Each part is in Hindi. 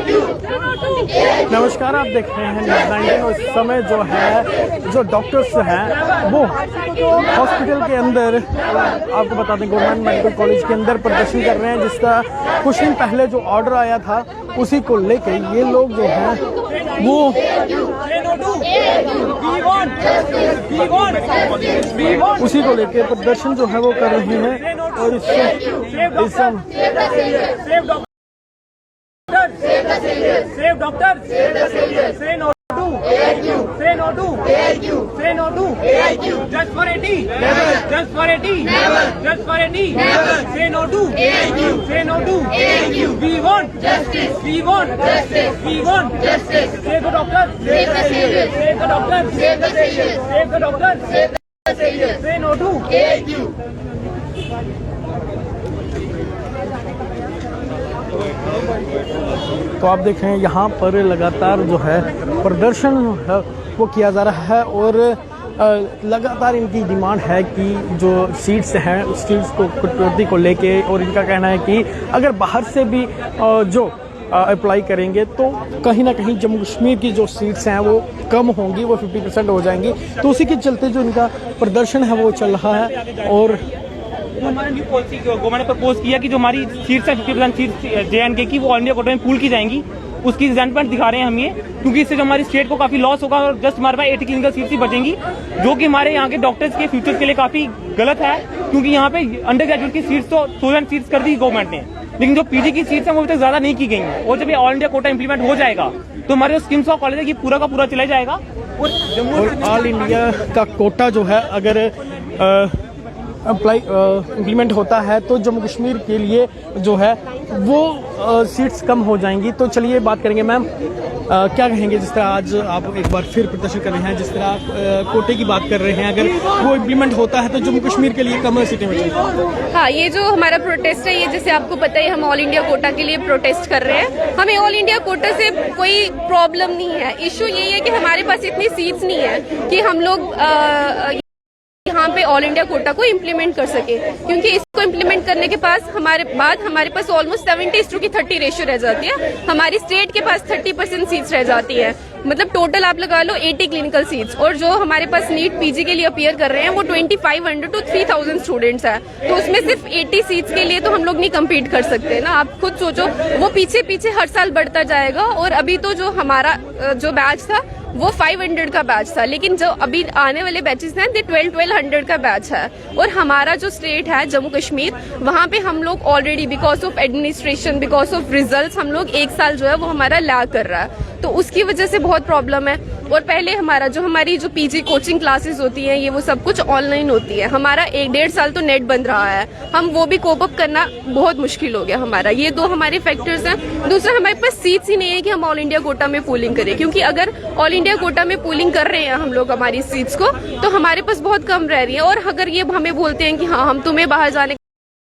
नमस्कार, आप देख रहे हैं न्यूज़ 19 और इस समय जो है जो डॉक्टर्स हैं वो हॉस्पिटल के अंदर, आपको बता दें गवर्नमेंट मेडिकल कॉलेज के अंदर प्रदर्शन कर रहे हैं, जिसका कुछ दिन पहले जो ऑर्डर आया था उसी को लेके ये लोग जो हैं वो उसी को लेके प्रदर्शन जो है वो कर रहे हैं। और Save doctors. Say no to AIQ. Say no to AIQ. Say no to AIQ. Just for 80. Never. Just for 80. Never. Just for 80. Never. Say no to AIQ. Say no to AIQ. We want justice. We want justice. We want justice. Save the doctors. Save the saviors. Save the doctors. Save the saviors. Save the doctors. Save the saviors. Say no to AIQ. तो आप देख रहे हैं यहाँ पर लगातार जो है प्रदर्शन है वो किया जा रहा है और लगातार इनकी डिमांड है कि जो सीट्स हैं उस सीट्स को कटौती को लेके, और इनका कहना है कि अगर बाहर से भी जो अप्लाई करेंगे तो कहीं ना कहीं जम्मू कश्मीर की जो सीट्स हैं वो कम होंगी, वो 50% हो जाएंगी। तो उसी के चलते जो इनका प्रदर्शन है वो चल रहा है। और हमारा न्यू पॉलिसी गवर्नमेंट ने प्रपोज किया कि जो हमारी सीट्स हैं 50% सीट्स JNK की वो ऑल इंडिया कोटा में पूल की जाएंगी, उसकी रिजल्टमेंट दिखा रहे हैं हम ये, क्योंकि इससे जो हमारी स्टेट को काफी लॉस होगा और जस्ट हमारे पास 80 क्लिनिकल सीट्स ही बचेंगी, जो कि हमारे यहाँ के डॉक्टर्स के फ्यूचर के लिए काफी गलत है। क्योंकि यहाँ पे अंडर ग्रेजुएट की सीट्स तो 1000 सीट्स कर दी गवर्नमेंट ने, लेकिन जो PG की सीट्स हैं वो अभी तक ज्यादा नहीं की गई हैं। और जब ये ऑल इंडिया कोटा इंप्लीमेंट हो जाएगा तो हमारे जो स्किम्स ऑफ कॉलेज है ये पूरा का पूरा चला जाएगा। और ऑल इंडिया का कोटा जो है अगर अप्लाई इम्प्लीमेंट होता है तो जम्मू कश्मीर के लिए जो है वो सीट्स कम हो जाएंगी। तो चलिए बात करेंगे। मैम क्या कहेंगे, जिस तरह आज आप एक बार फिर प्रदर्शन कर रहे हैं, जिस तरह आप कोटे की बात कर रहे हैं, अगर वो इम्प्लीमेंट होता है तो जम्मू कश्मीर के लिए कम सीटें बचेंगी? हाँ, ये जो हमारा प्रोटेस्ट है, ये जैसे आपको पता है हम ऑल इंडिया कोटा के लिए प्रोटेस्ट कर रहे हैं। हमें ऑल इंडिया कोटा से कोई प्रॉब्लम नहीं है। इशू यही है कि हमारे पास इतनी सीट्स नहीं है कि हम लोग यहाँ पे ऑल इंडिया कोटा को इम्प्लीमेंट कर सके, क्योंकि इसको इम्प्लीमेंट करने के पास हमारे पास ऑलमोस्ट 70:30 रेशियो रह जाती है। हमारी स्टेट के पास 30% सीट्स रह जाती है, मतलब टोटल आप लगा लो 80 क्लिनिकल सीट्स। और जो हमारे पास नीट PG के लिए अपीयर कर रहे हैं वो 2500 to 3000 स्टूडेंट्स है, तो उसमें सिर्फ 80 सीट्स के लिए तो हम लोग नहीं कम्पीट कर सकते ना। आप खुद सोचो, वो पीछे हर साल बढ़ता जाएगा। और अभी तो जो हमारा जो बैच था वो 500 का बैच था, लेकिन जो अभी आने वाले बैचेस हैं 1200 का बैच है। और हमारा जो स्टेट है जम्मू कश्मीर, वहाँ पे हम लोग already because of administration, because of results, हम लोग एक साल जो है वो हमारा लैग कर रहा है, तो उसकी वजह से बहुत प्रॉब्लम है। और पहले हमारी जो PG कोचिंग क्लासेस होती हैं ये वो सब कुछ ऑनलाइन होती है। हमारा 1-1.5 साल तो नेट बंद रहा है, हम वो भी कोप अप करना बहुत मुश्किल हो गया हमारा। ये दो हमारे फैक्टर्स हैं। दूसरा, हमारे पास सीट्स ही नहीं है कि हम ऑल इंडिया कोटा में पूलिंग करें, क्योंकि अगर ऑल इंडिया कोटा में पूलिंग कर रहे हैं हम लोग हमारी सीट्स को, तो हमारे पास बहुत कम रह रही है। और अगर ये हमें बोलते हैं कि हाँ हम तुम्हें बाहर जाने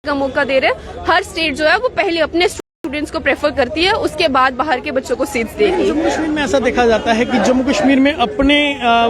का मौका दे रहे हैं, हर स्टेट जो है वो पहले अपने स्टूडेंट्स को प्रेफर करती है, उसके बाद बाहर के बच्चों को सीट्स देगी। जम्मू कश्मीर में ऐसा देखा जाता है कि जम्मू कश्मीर में अपने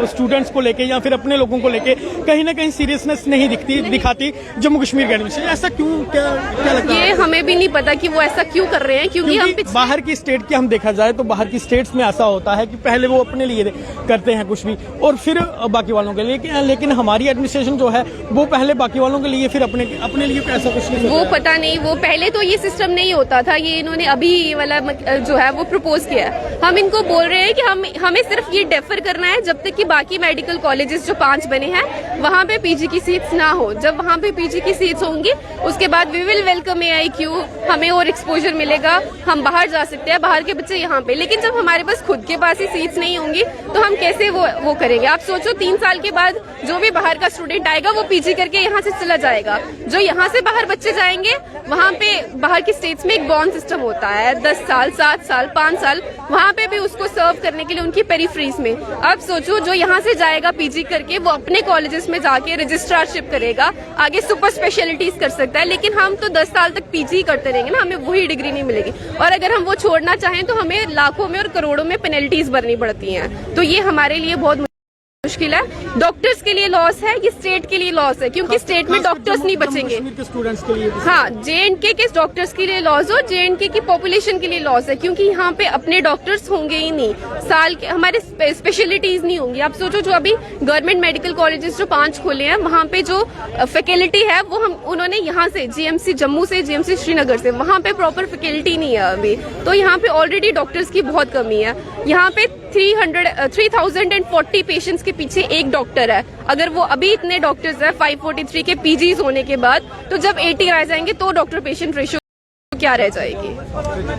स्टूडेंट्स को लेके या फिर अपने लोगों को लेके कहीं ना कहीं सीरियसनेस नहीं दिखाती जम्मू कश्मीर के एडमिशन। ऐसा क्यों, क्या लगता है? ये हमें भी नहीं पता कि वो ऐसा क्यों कर रहे हैं, क्योंकि हम बाहर की स्टेट की हम देखा जाए तो बाहर की स्टेट्स में ऐसा होता है कि पहले वो अपने लिए करते हैं कुछ भी और फिर बाकी वालों के लिए, लेकिन हमारी एडमिनिस्ट्रेशन जो है वो पहले बाकी वालों के लिए फिर अपने लिए ऐसा कुछ नहीं। वो पता नहीं, वो पहले तो ये सिस्टम नहीं होता था, ये इन्होंने अभी ये वाला जो है वो प्रपोज किया है। हम इनको बोल रहे हैं कि हमें सिर्फ ये डेफर करना है जब तक कि बाकी मेडिकल कॉलेजेस जो 5 बने हैं वहाँ पे PG की सीट्स ना हो। जब वहाँ पे PG की सीट्स होंगी उसके बाद वी विल वेलकम AIQ, हमें और एक्सपोजर मिलेगा, हम बाहर जा सकते हैं, बाहर के बच्चे यहाँ पे। लेकिन जब हमारे पास खुद के पास ही सीट्स नहीं होंगी तो हम कैसे वो करेंगे? आप सोचो 3 साल के बाद जो भी बाहर का स्टूडेंट आएगा वो PG करके यहाँ से चला जाएगा। जो यहाँ से बाहर बच्चे जाएंगे वहाँ पे बाहर की स्टेट्स में एक बॉन्ड सिस्टम होता है, 10 साल, 7 साल, 5 साल, वहाँ पे भी उसको सर्व करने के लिए उनकी पेरीफ्रीज में। अब सोचो जो यहाँ से जाएगा PG करके वो अपने कॉलेजेस में जाके रजिस्ट्रारशिप करेगा, आगे सुपर स्पेशलिटीज कर सकता है, लेकिन हम तो 10 साल तक PG करते रहेंगे ना, हमें वही डिग्री नहीं मिलेगी। और अगर हम वो छोड़ना चाहें तो हमें लाखों में और करोड़ों में पेनल्टीज भरनी पड़ती हैं, तो ये हमारे लिए बहुत मुश्किल है। डॉक्टर्स के लिए लॉस है, ये स्टेट के लिए लॉस है, क्योंकि स्टेट में डॉक्टर्स नहीं बचेंगे। स्टूडेंट्स के लिए हाँ, J&K के डॉक्टर्स के लिए लॉस हो, J&K की पॉपुलेशन के लिए लॉस है, क्योंकि यहाँ पे अपने डॉक्टर्स होंगे ही नहीं। साल के हमारे स्पेशलिटीज नहीं होंगी। आप सोचो, जो अभी गवर्नमेंट मेडिकल कॉलेजेस जो 5 खोले हैं, वहाँ पे जो फैकल्टी है वो उन्होंने यहाँ से GMC जम्मू से, GMC श्रीनगर से, वहाँ पे प्रॉपर फैकल्टी नहीं है अभी। तो यहाँ पे ऑलरेडी डॉक्टर्स की बहुत कमी है। यहाँ पे 3040 पेशेंट्स के पीछे एक डॉक्टर है। अगर वो अभी इतने डॉक्टर्स है 543 के PGs होने के बाद, तो जब 80 आ जाएंगे तो डॉक्टर पेशेंट रेशियो क्या रह जाएगी।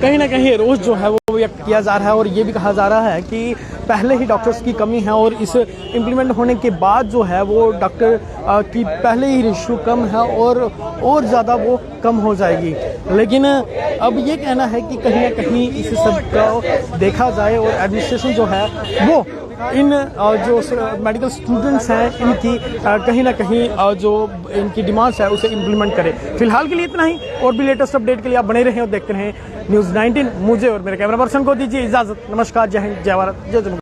कहीं ना कहीं रोज जो है वो व्यक्त किया जा रहा है और ये भी कहा जा रहा है कि पहले ही डॉक्टर्स की कमी है और इस इम्प्लीमेंट होने के बाद जो है वो डॉक्टर की पहले ही रेशियो कम है और ज़्यादा वो कम हो जाएगी। लेकिन अब ये कहना है कि कहीं ना कहीं इस सब को देखा जाए और एडमिनिस्ट्रेशन जो है वो इन जो मेडिकल स्टूडेंट्स हैं इनकी कहीं ना कहीं जो इनकी डिमांड्स है उसे इम्प्लीमेंट करे। फिलहाल के लिए इतना ही, और भी लेटेस्ट अपडेट के लिए आप बने रहें और देखते रहें News 19। मुझे और मेरे कैमरा पर्सन को दीजिए इजाज़त। नमस्कार, जय हिंद, जय भारत, जय जम्मू।